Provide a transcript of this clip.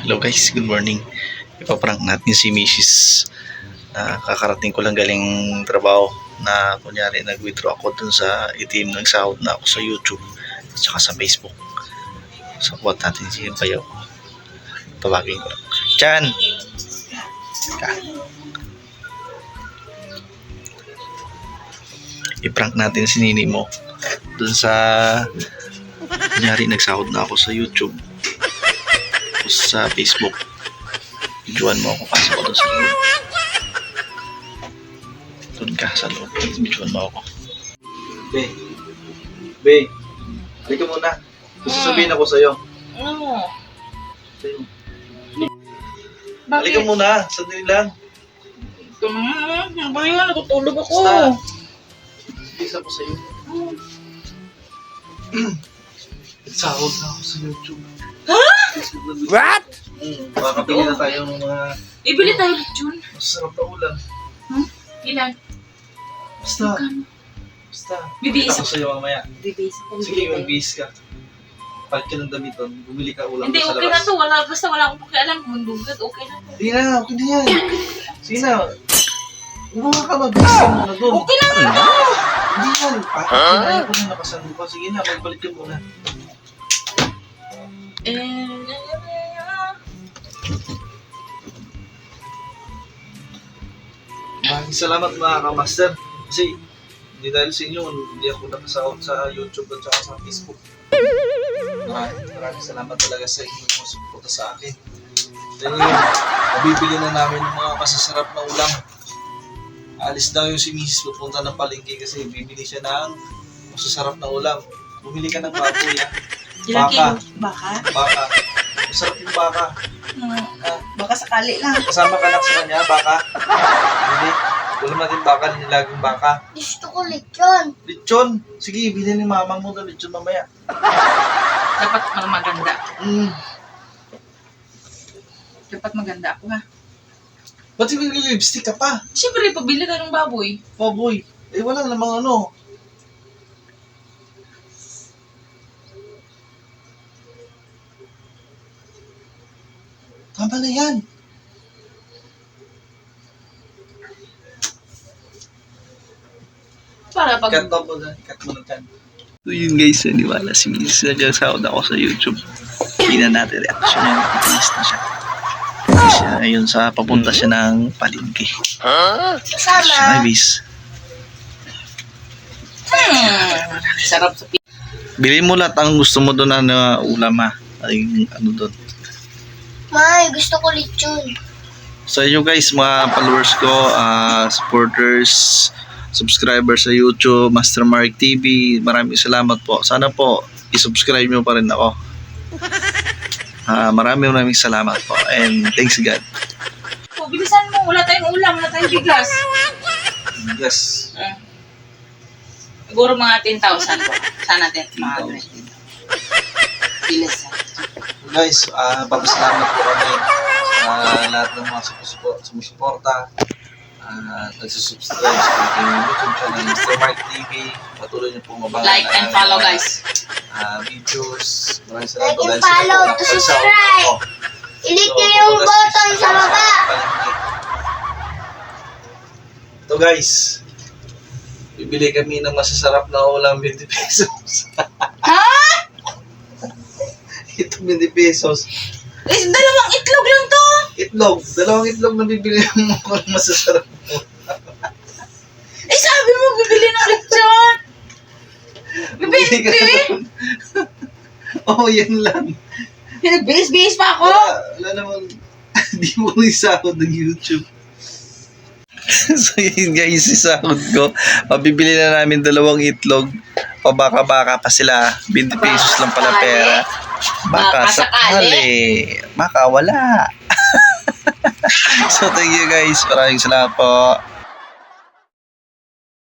Hello guys, good morning. Ipaprank natin si Mrs. Kakarating ko lang galing trabaho na kunyari nag-withdraw ako dun sa ATM, nagsahod na ako sa YouTube at saka sa Facebook. So kuha natin si Bayaw. Tawagin ko lang. Chan! I-prank natin si Nini mo dun sa kunyari nagsahod na ako sa YouTube, sa Facebook. Videoan mo ako, pasok ko doon sa loob. Doon ka sa loob, videoan mo ako. Be, halika muna. Gusto sabihin ako sa'yo. Ano? Sa'yo. Bakit? Halika muna, sandali lang. Ito naman, bakit nga natutulog ako? Basta, isa ko sa'yo. Sahod na ako sa YouTube. Ha? What? Makakabili na tayo ng mga Ibili tayo lechon. masarap na ulam. Ilan? Basta. Magkano? Basta. Bibihis Pakita ko sa'yo mamaya. Bibihis ako. Sige, magbihis ka. Palit ka ng damit doon, bumili ka ulam Hindi, sa okay labas. na to. Basta wala akong pakialam. Mundugat, okay na to. Hindi na, okay na yan. Sige na. Umuha ka, magbihis ka muna doon. Okay lang na to. Hindi yan. Kinain ko na nakasando ka. Sige na, magbalik ka muna. Maraming salamat mga kamaster. Kasi hindi dahil sa inyo, hindi ako nakasahod sa YouTube at saka sa Facebook. Maraming salamat talaga sa inyo mga suporta sa akin. Dahil mabibili na namin ng mga masasarap na ulam. Alis daw yung si Mrs. pupunta ng palengke kasi bibili siya ng masasarap na ulam. Bumili ka ng baboy ha. Ilang Baka. kilo? Baka? Baka. Masarap yung baka. Baka sakali lang. Kasama ka na sa kanya, baka. Hindi. Ulam natin baka, nilaging baka. Gusto ko lechon. Lechon. Sige, bilhin ni mamang mo na lechon mamaya. Dapat maganda. Mm. Dapat maganda ako ha. Ba't yung lipstick ka pa? Siyempre, pabili ka ng baboy. Baboy. Eh, wala namang ano. Tama na yan. Para pag... Cut mo na. Cut mo na dyan. So yun guys, naniwala si Miss. Nag-sahod ako sa YouTube. Hindi na natin reaction niya. Nag-release na siya. Siya ngayon sa papunta siya ng palengke. Kasama. Hi, Miss. Sarap sa Bili mo lahat ang gusto mo doon na ulam ha. Ay, ano doon. May, gusto ko lechon. Sa inyo guys, mga followers ko, supporters, subscribers sa YouTube, Master Mark TV, maraming salamat po. Sana po, i-subscribe nyo pa rin ako. Maraming salamat po. And thanks God. Oh, bilisan mo. Wala tayong ulam. Wala tayong bigas. Yes. Siguro mga 10,000 po. Sana natin mga 20. Bilis. Guys, papasalamat po kami sa lahat ng mga sumusuporta. Nagsusubscribe sa aking YouTube channel, Mr. Mark TV. Patuloy niyo po mabangan. Like and follow guys. Videos. Maraming salamat po Like and dahil sa follow mga to kapalsaw subscribe. ko. Ilik nyo yung button sa baba. Ito guys, bibili kami ng masasarap na ulam 20 pesos. Ha? Ito 20 pesos. Dalawang itlog lang to. Itlog, dalawang itlog na bibili ng masasarap. Sabi mo bibili ng lechon. Bibili ka naman. Oo, yan lang. Nagbihis-bihis pa ako. Wala naman, di mo isahod ng YouTube. So yun guys, isahod ko. Mabibili na namin dalawang itlog. Pabaka-baka pa sila. 20 pesos lang pala pera. Baka sakali. Baka wala. So thank you guys. Maraming salamat po.